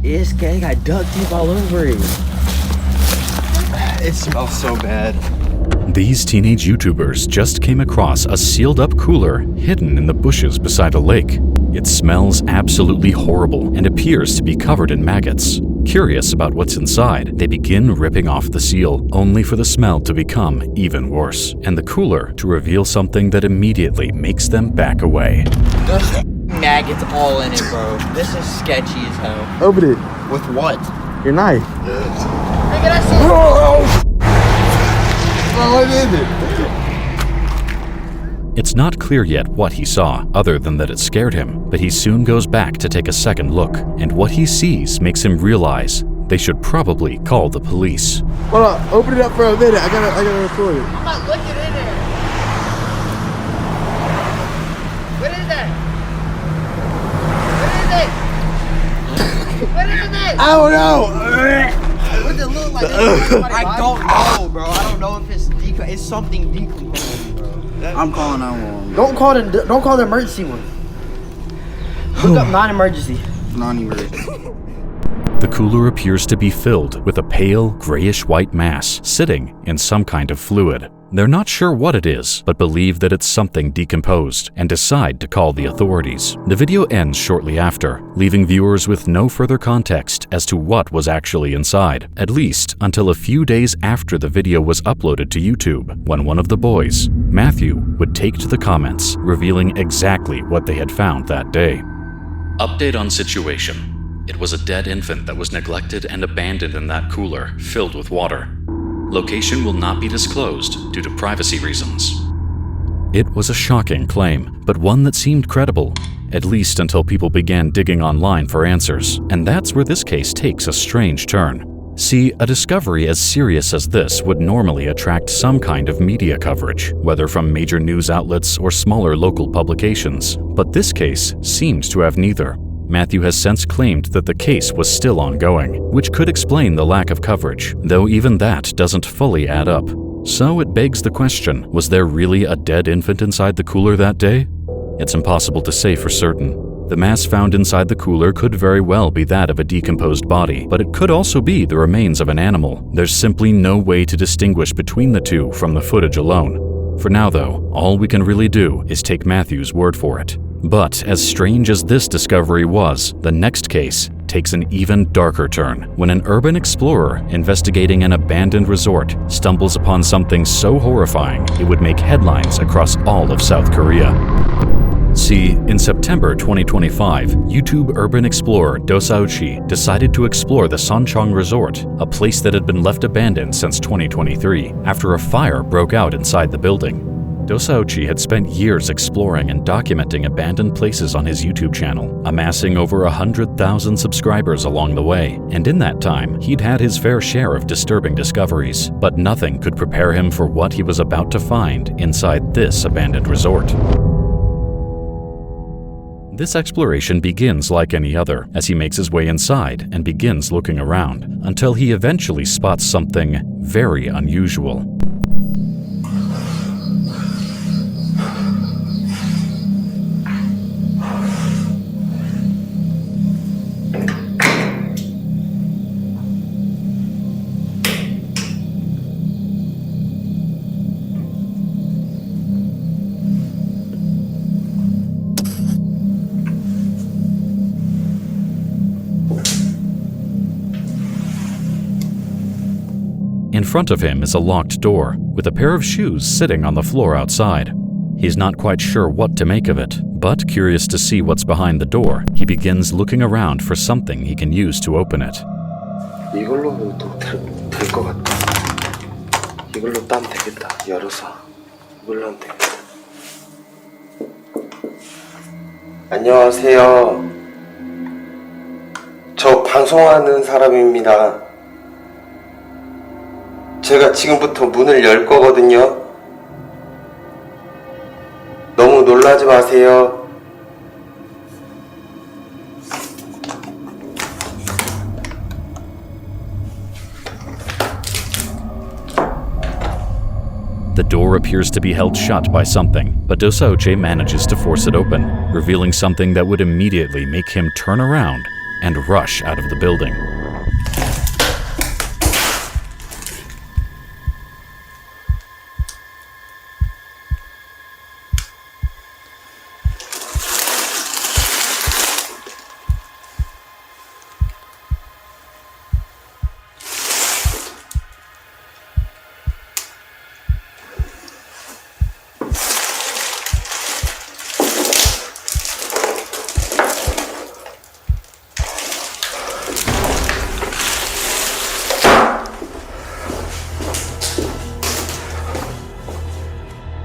It's got duct tape all over it. It smells so bad. These teenage YouTubers just came across a sealed-up cooler hidden in the bushes beside a lake. It smells absolutely horrible and appears to be covered in maggots. Curious about what's inside, they begin ripping off the seal, only for the smell to become even worse, and the cooler to reveal something that immediately makes them back away. There's maggots all in it, bro. This is sketchy as hell. Open it. With what? Your knife. Look at that. What is it? It's not clear yet what he saw, other than that it scared him, but he soon goes back to take a second look, and what he sees makes him realize they should probably call the police. Hold on, open it up for a minute. I gotta record it. I'm not looking in there. What is that? What is it? What is it? I don't know. What does it look like? I don't know, bro. I don't know if it's it's something decomposing, bro. I'm calling 911. Don't call the emergency one. Look up non-emergency. Non-emergency. The cooler appears to be filled with a pale, grayish-white mass sitting in some kind of fluid. They're not sure what it is, but believe that it's something decomposed and decide to call the authorities. The video ends shortly after, leaving viewers with no further context as to what was actually inside, at least until a few days after the video was uploaded to YouTube, when one of the boys, Matthew, would take to the comments, revealing exactly what they had found that day. Update on situation. It was a dead infant that was neglected and abandoned in that cooler, filled with water. Location will not be disclosed due to privacy reasons. It was a shocking claim, but one that seemed credible, at least until people began digging online for answers, and that's where this case takes a strange turn. See, a discovery as serious as this would normally attract some kind of media coverage, whether from major news outlets or smaller local publications, but this case seems to have neither. Matthew has since claimed that the case was still ongoing, which could explain the lack of coverage, though even that doesn't fully add up. So it begs the question, was there really a dead infant inside the cooler that day? It's impossible to say for certain. The mass found inside the cooler could very well be that of a decomposed body, but it could also be the remains of an animal. There's simply no way to distinguish between the two from the footage alone. For now though, all we can really do is take Matthew's word for it. But as strange as this discovery was, the next case takes an even darker turn when an urban explorer investigating an abandoned resort stumbles upon something so horrifying it would make headlines across all of South Korea. See, in September 2025, YouTube urban explorer Dosauchi decided to explore the Sonchong Resort, a place that had been left abandoned since 2023, after a fire broke out inside the building. Dosauchi had spent years exploring and documenting abandoned places on his YouTube channel, amassing over 100,000 subscribers along the way, and in that time, he'd had his fair share of disturbing discoveries, but nothing could prepare him for what he was about to find inside this abandoned resort. This exploration begins like any other, as he makes his way inside and begins looking around, until he eventually spots something very unusual. In front of him is a locked door, with a pair of shoes sitting on the floor outside. He's not quite sure what to make of it, but curious to see what's behind the door, he begins looking around for something he can use to open it. 이걸로도 될 것 같다. 이걸로 따면 되겠다. 열어서 이걸로 하면 되겠다. 안녕하세요. 저 방송하는 사람입니다. 제가 지금부터 문을 열 거거든요. 너무 놀라지 마세요. The door appears to be held shut by something, but Dosauchi manages to force it open, revealing something that would immediately make him turn around and rush out of the building.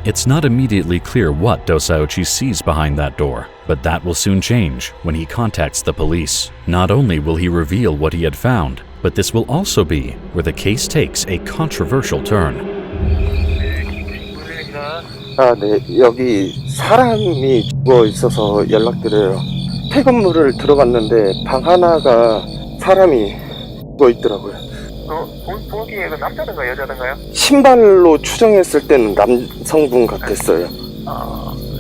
It's not immediately clear what Dosauchi sees behind that door, but that will soon change when he contacts the police. Not only will he reveal what he had found, but this will also be where the case takes a controversial turn. 네. 여기 사람이 죽어 있어서 연락드려요. 폐건물을 들어갔는데 방 하나가 사람이 죽어 있더라고요. 보기에 그 남자든가 여자든가요? 신발로 추정했을 때는 남성분 같았어요.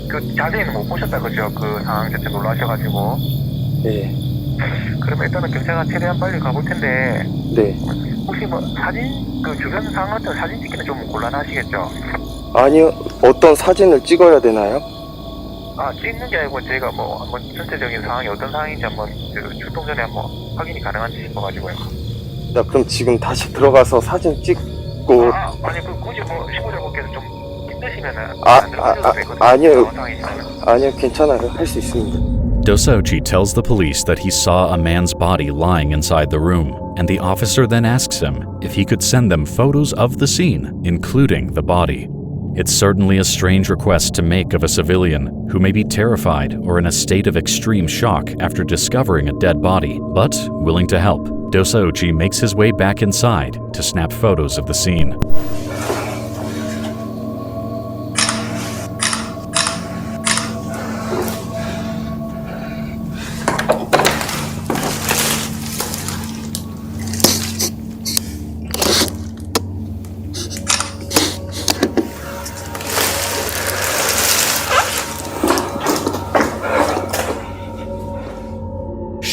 그 자세히는 못 보셨다 그죠? 그 상황 자체 놀라셔가지고. 네. 그러면 일단은 경찰가 최대한 빨리 가볼 텐데. 네. 혹시 뭐 사진 그 주변 상황 같은 사진 찍기는 좀 곤란하시겠죠? 아니요. 어떤 사진을 찍어야 되나요? 찍는 게 아니고 저희가 뭐 한번 전체적인 상황이 어떤 상황인지 한번 그 출동 전에 한번 확인이 가능한지 싶어가지고요. 나 그럼 지금 다시 들어가서 사진 찍고. 아니 그 굳이 뭐 시청자분께서 좀 힘드시면은 안 들어가셔도 되거든요. 아니요 괜찮아요. 할 수 있습니다. Dosauchi tells the police that he saw a man's body lying inside the room, and the officer then asks him if he could send them photos of the scene, including the body. It's certainly a strange request to make of a civilian who may be terrified or in a state of extreme shock after discovering a dead body, but willing to help. Dosauchi makes his way back inside to snap photos of the scene.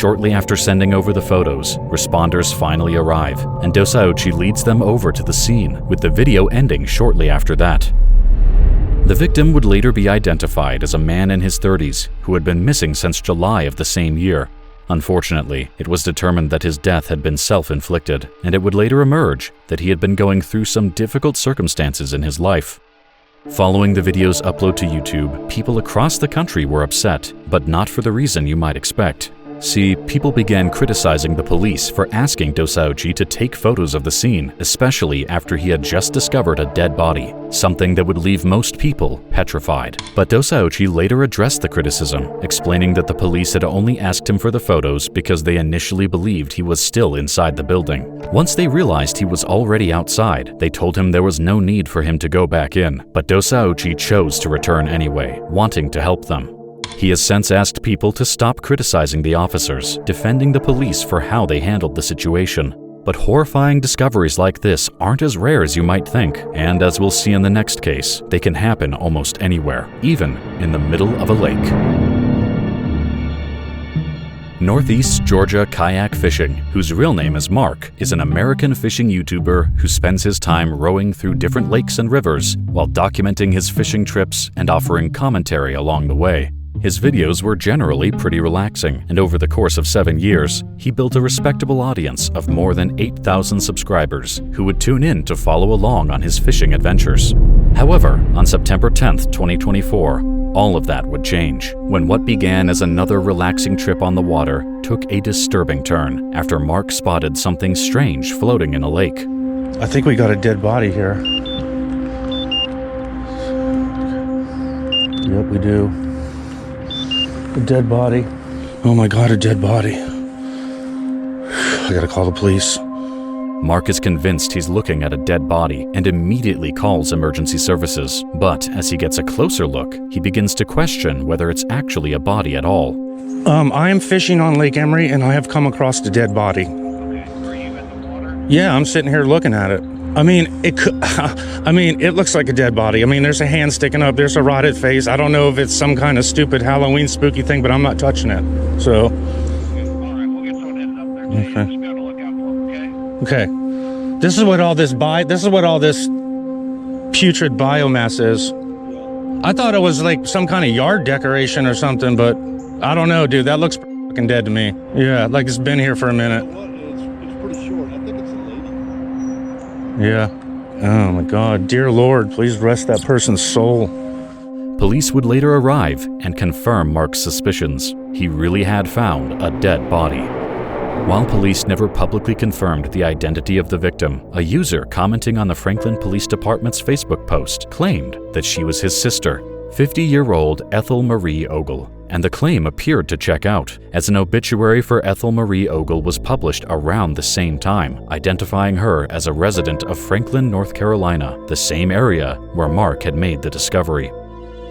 Shortly after sending over the photos, responders finally arrive, and Dosauchi leads them over to the scene, with the video ending shortly after that. The victim would later be identified as a man in his 30s who had been missing since July of the same year. Unfortunately, it was determined that his death had been self-inflicted, and it would later emerge that he had been going through some difficult circumstances in his life. Following the video's upload to YouTube, people across the country were upset, but not for the reason you might expect. See, people began criticizing the police for asking Dosauchi to take photos of the scene, especially after he had just discovered a dead body, something that would leave most people petrified. But Dosauchi later addressed the criticism, explaining that the police had only asked him for the photos because they initially believed he was still inside the building. Once they realized he was already outside, they told him there was no need for him to go back in, but Dosauchi chose to return anyway, wanting to help them. He has since asked people to stop criticizing the officers, defending the police for how they handled the situation. But horrifying discoveries like this aren't as rare as you might think, and as we'll see in the next case, they can happen almost anywhere, even in the middle of a lake. Northeast Georgia Kayak Fishing, whose real name is Mark, is an American fishing YouTuber who spends his time rowing through different lakes and rivers while documenting his fishing trips and offering commentary along the way. His videos were generally pretty relaxing, and over the course of 7 years, he built a respectable audience of more than 8,000 subscribers who would tune in to follow along on his fishing adventures. However, on September 10th, 2024, all of that would change, when what began as another relaxing trip on the water took a disturbing turn after Mark spotted something strange floating in a lake. I think we got a dead body here. Yep, we do. A dead body. Oh my God, a dead body. I gotta call the police. Mark is convinced he's looking at a dead body and immediately calls emergency services. But as he gets a closer look, he begins to question whether it's actually a body at all. I am fishing on Lake Emery and I have come across a dead body. Were you in the water? Yeah, I'm sitting here looking at it. It looks like a dead body. I mean, there's a hand sticking up, there's a rotted face. I don't know if it's some kind of stupid Halloween spooky thing, but I'm not touching it. So. All right, we'll get Okay. This is what all this putrid biomass is. I thought it was like some kind of yard decoration or something, but I don't know, dude. That looks fucking dead to me. Yeah, like it's been here for a minute. It's pretty short. I think it's a lady. Yeah. Oh my God. Dear Lord, please rest that person's soul. Police would later arrive and confirm Mark's suspicions. He really had found a dead body. While police never publicly confirmed the identity of the victim, a user commenting on the Franklin Police Department's Facebook post claimed that she was his sister, 50-year-old Ethel Marie Ogle, and the claim appeared to check out, as an obituary for Ethel Marie Ogle was published around the same time, identifying her as a resident of Franklin, North Carolina, the same area where Mark had made the discovery.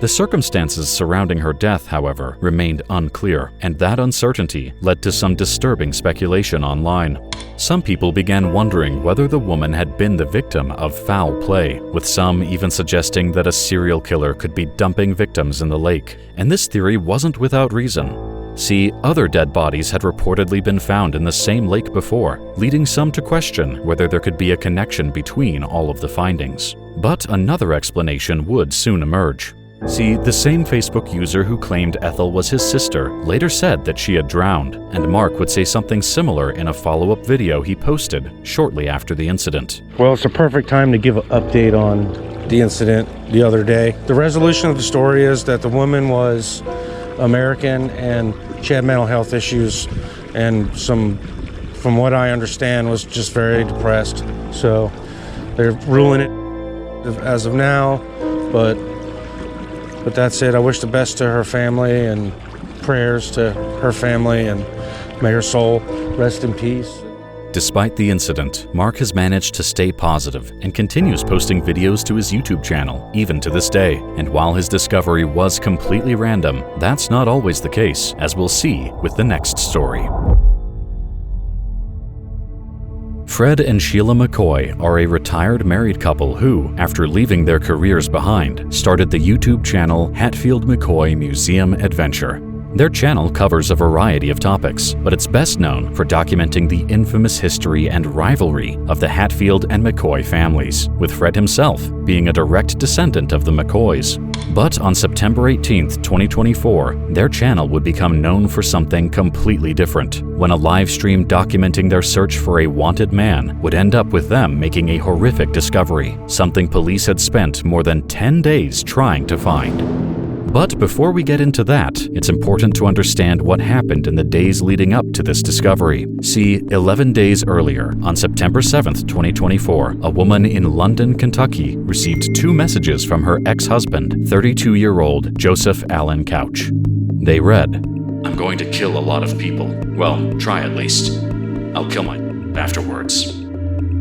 The circumstances surrounding her death, however, remained unclear, and that uncertainty led to some disturbing speculation online. Some people began wondering whether the woman had been the victim of foul play, with some even suggesting that a serial killer could be dumping victims in the lake, and this theory wasn't without reason. See, other dead bodies had reportedly been found in the same lake before, leading some to question whether there could be a connection between all of the findings. But another explanation would soon emerge. See, the same Facebook user who claimed Ethel was his sister later said that she had drowned, and Mark would say something similar in a follow-up video he posted shortly after the incident. Well, it's a perfect time to give an update on the incident the other day. The resolution of the story is that the woman was American and she had mental health issues, and from what I understand, was just very depressed. So they're ruling it as of now, but that's it. I wish the best to her family, and prayers to her family, and may her soul rest in peace. Despite the incident, Mark has managed to stay positive and continues posting videos to his YouTube channel, even to this day. And while his discovery was completely random, that's not always the case, as we'll see with the next story. Fred and Sheila McCoy are a retired married couple who, after leaving their careers behind, started the YouTube channel Hatfield McCoy Museum Adventure. Their channel covers a variety of topics, but it's best known for documenting the infamous history and rivalry of the Hatfield and McCoy families, with Fred himself being a direct descendant of the McCoys. But on September 18, 2024, their channel would become known for something completely different, when a live stream documenting their search for a wanted man would end up with them making a horrific discovery, something police had spent more than 10 days trying to find. But before we get into that, it's important to understand what happened in the days leading up to this discovery. See, 11 days earlier, on September 7th, 2024, a woman in London, Kentucky, received 2 messages from her ex-husband, 32-year-old Joseph Allen Couch. They read, "I'm going to kill a lot of people. Well, try at least. I'll kill afterwards."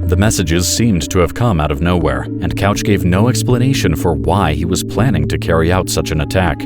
The messages seemed to have come out of nowhere, and Couch gave no explanation for why he was planning to carry out such an attack.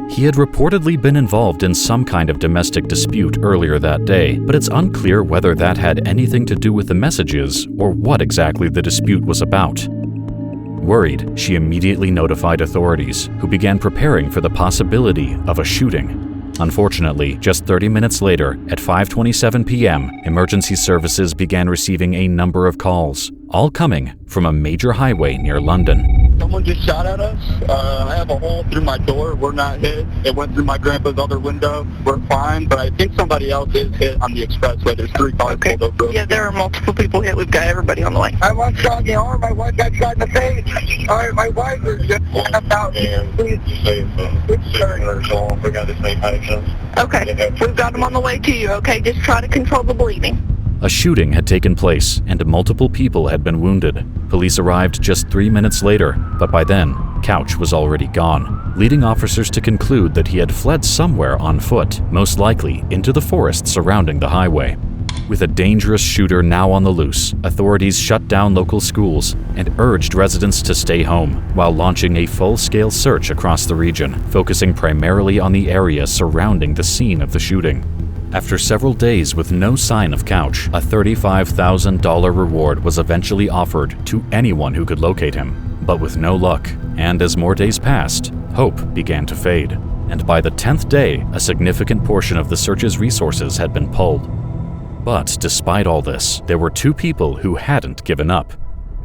He had reportedly been involved in some kind of domestic dispute earlier that day, but it's unclear whether that had anything to do with the messages or what exactly the dispute was about. Worried, she immediately notified authorities, who began preparing for the possibility of a shooting. Unfortunately, just 30 minutes later, at 5:27 p.m., emergency services began receiving a number of calls, all coming from a major highway near London. Someone just shot at us. I have a hole through my door. We're not hit. It went through my grandpa's other window. We're fine, but I think somebody else is hit on the expressway. There's 3 cars pulled over. Yeah, there are multiple people hit. We've got everybody on the way. I was shot in the arm. My wife got shot in the face. All right, my wife is just about. Please save We got this many patients. Okay, we've got them on the way to you, okay? Just try to control the bleeding. A shooting had taken place, and multiple people had been wounded. Police arrived just 3 minutes later, but by then, Couch was already gone, leading officers to conclude that he had fled somewhere on foot, most likely into the forest surrounding the highway. With a dangerous shooter now on the loose, authorities shut down local schools and urged residents to stay home, while launching a full-scale search across the region, focusing primarily on the area surrounding the scene of the shooting. After several days with no sign of Couch, a $35,000 reward was eventually offered to anyone who could locate him, but with no luck. And as more days passed, hope began to fade. And by the 10th day, a significant portion of the search's resources had been pulled. But despite all this, there were two people who hadn't given up: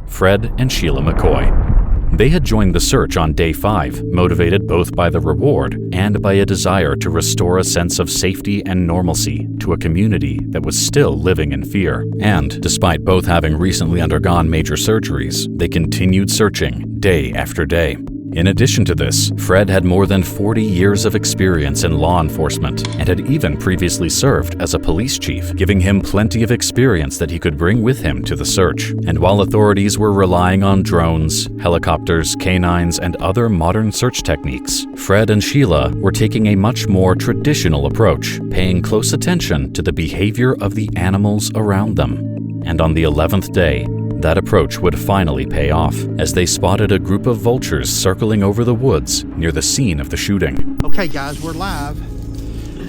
Fred and Sheila McCoy. They had joined the search on day 5, motivated both by the reward and by a desire to restore a sense of safety and normalcy to a community that was still living in fear. And despite both having recently undergone major surgeries, they continued searching day after day. In addition to this, Fred had more than 40 years of experience in law enforcement and had even previously served as a police chief, giving him plenty of experience that he could bring with him to the search. And while authorities were relying on drones, helicopters, canines, and other modern search techniques, Fred and Sheila were taking a much more traditional approach, paying close attention to the behavior of the animals around them. And on the 11th day, that approach would finally pay off, as they spotted a group of vultures circling over the woods near the scene of the shooting. Okay guys, we're live,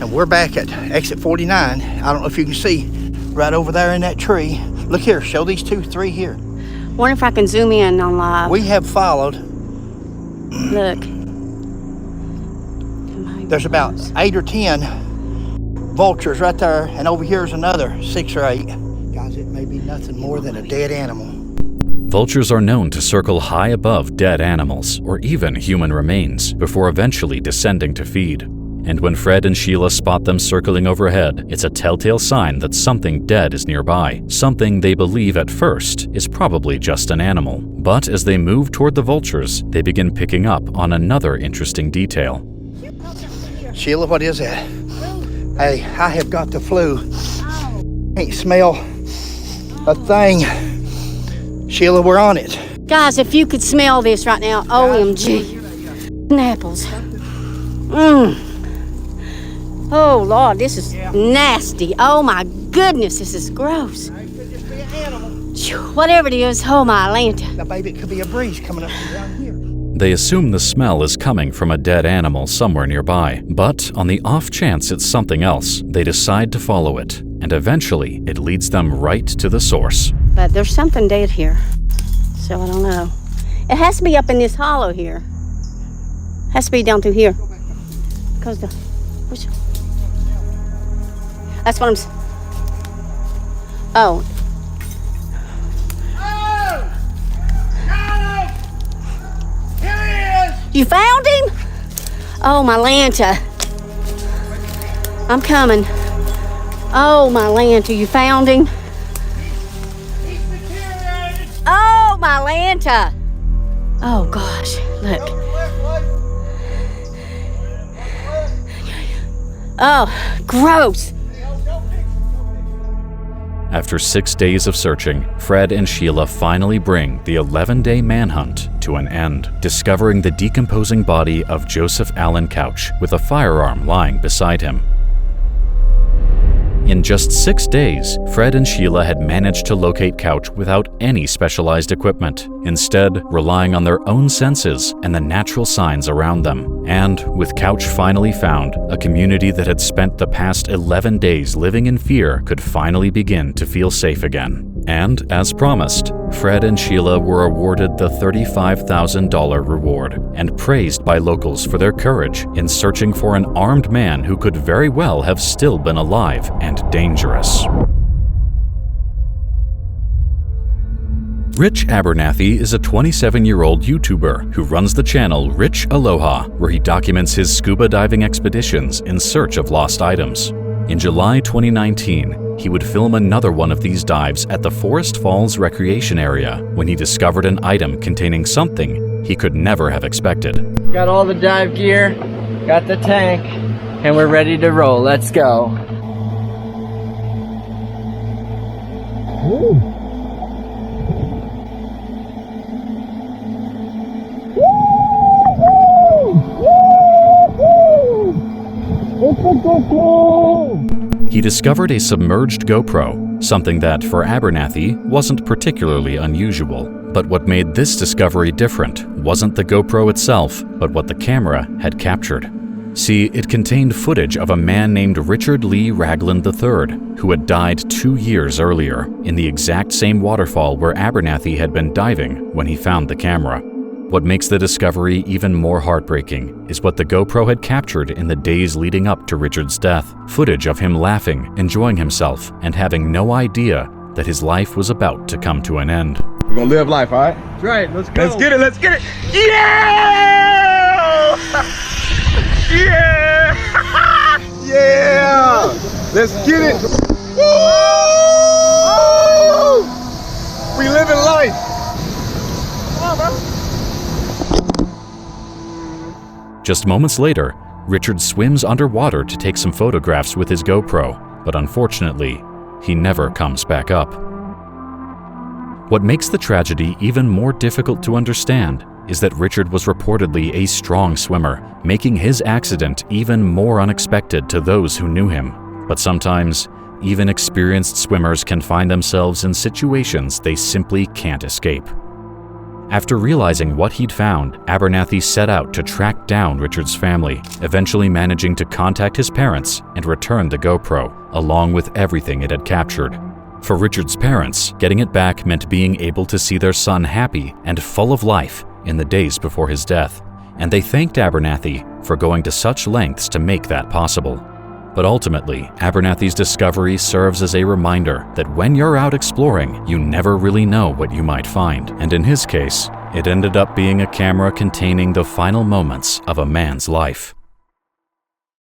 and we're back at exit 49. I don't know if you can see right over there in that tree. Look here, show these 3 here. Wonder if I can zoom in on live. We have followed. Look. There's about 8 or 10 vultures right there, and over here is another 6 or 8. Guys, it may be nothing more than a dead animal. Vultures are known to circle high above dead animals, or even human remains, before eventually descending to feed. And when Fred and Sheila spot them circling overhead, it's a telltale sign that something dead is nearby, something they believe at first is probably just an animal. But as they move toward the vultures, they begin picking up on another interesting detail. Sheila, what is that? Hey, I have got the flu. Can't smell a thing. Sheila, we're on it. Guys, if you could smell this right now, OMG. Apples. Oh, Lord, this is nasty. Oh, my goodness, this is gross. It could just be an animal. Whatever it is, oh, my Atlanta. Now, baby, it could be a breeze coming up from down here. They assume the smell is coming from a dead animal somewhere nearby, but on the off chance it's something else, they decide to follow it, and eventually it leads them right to the source. But there's something dead here, so I don't know. It has to be up in this hollow here. Has to be down through here. Because that's what I'm saying. Oh. You found him? Oh, my Lanta. I'm coming. Oh, my Lanta, you found him? Oh, my Lanta. Oh, gosh, look. Oh, gross. After 6 days of searching, Fred and Sheila finally bring the 11-day manhunt to an end, discovering the decomposing body of Joseph Allen Couch with a firearm lying beside him. In just 6 days, Fred and Sheila had managed to locate Couch without any specialized equipment, instead relying on their own senses and the natural signs around them. And with Couch finally found, a community that had spent the past 11 days living in fear could finally begin to feel safe again. And, as promised, Fred and Sheila were awarded the $35,000 reward and praised by locals for their courage in searching for an armed man who could very well have still been alive and dangerous. Rich Abernathy is a 27-year-old YouTuber who runs the channel Rich Aloha, where he documents his scuba diving expeditions in search of lost items. In July 2019, he would film another one of these dives at the Forest Falls Recreation Area when he discovered an item containing something he could never have expected. Got all the dive gear, got the tank, and we're ready to roll. Let's go. Woo. He discovered a submerged GoPro, something that, for Abernathy, wasn't particularly unusual. But what made this discovery different wasn't the GoPro itself, but what the camera had captured. See, it contained footage of a man named Richard Lee Ragland III, who had died 2 years earlier, in the exact same waterfall where Abernathy had been diving when he found the camera. What makes the discovery even more heartbreaking is what the GoPro had captured in the days leading up to Richard's death. Footage of him laughing, enjoying himself, and having no idea that his life was about to come to an end. We're gonna live life, all right? That's right. Let's go. Let's get it. Let's get it. Yeah! Yeah! Yeah! Let's get it. Woo! We living life. Come on, bro. Just moments later, Richard swims underwater to take some photographs with his GoPro, but unfortunately, he never comes back up. What makes the tragedy even more difficult to understand is that Richard was reportedly a strong swimmer, making his accident even more unexpected to those who knew him. But sometimes, even experienced swimmers can find themselves in situations they simply can't escape. After realizing what he'd found, Abernathy set out to track down Richard's family, eventually managing to contact his parents and return the GoPro, along with everything it had captured. For Richard's parents, getting it back meant being able to see their son happy and full of life in the days before his death, and they thanked Abernathy for going to such lengths to make that possible. But ultimately, Abernathy's discovery serves as a reminder that when you're out exploring, you never really know what you might find. And in his case, it ended up being a camera containing the final moments of a man's life.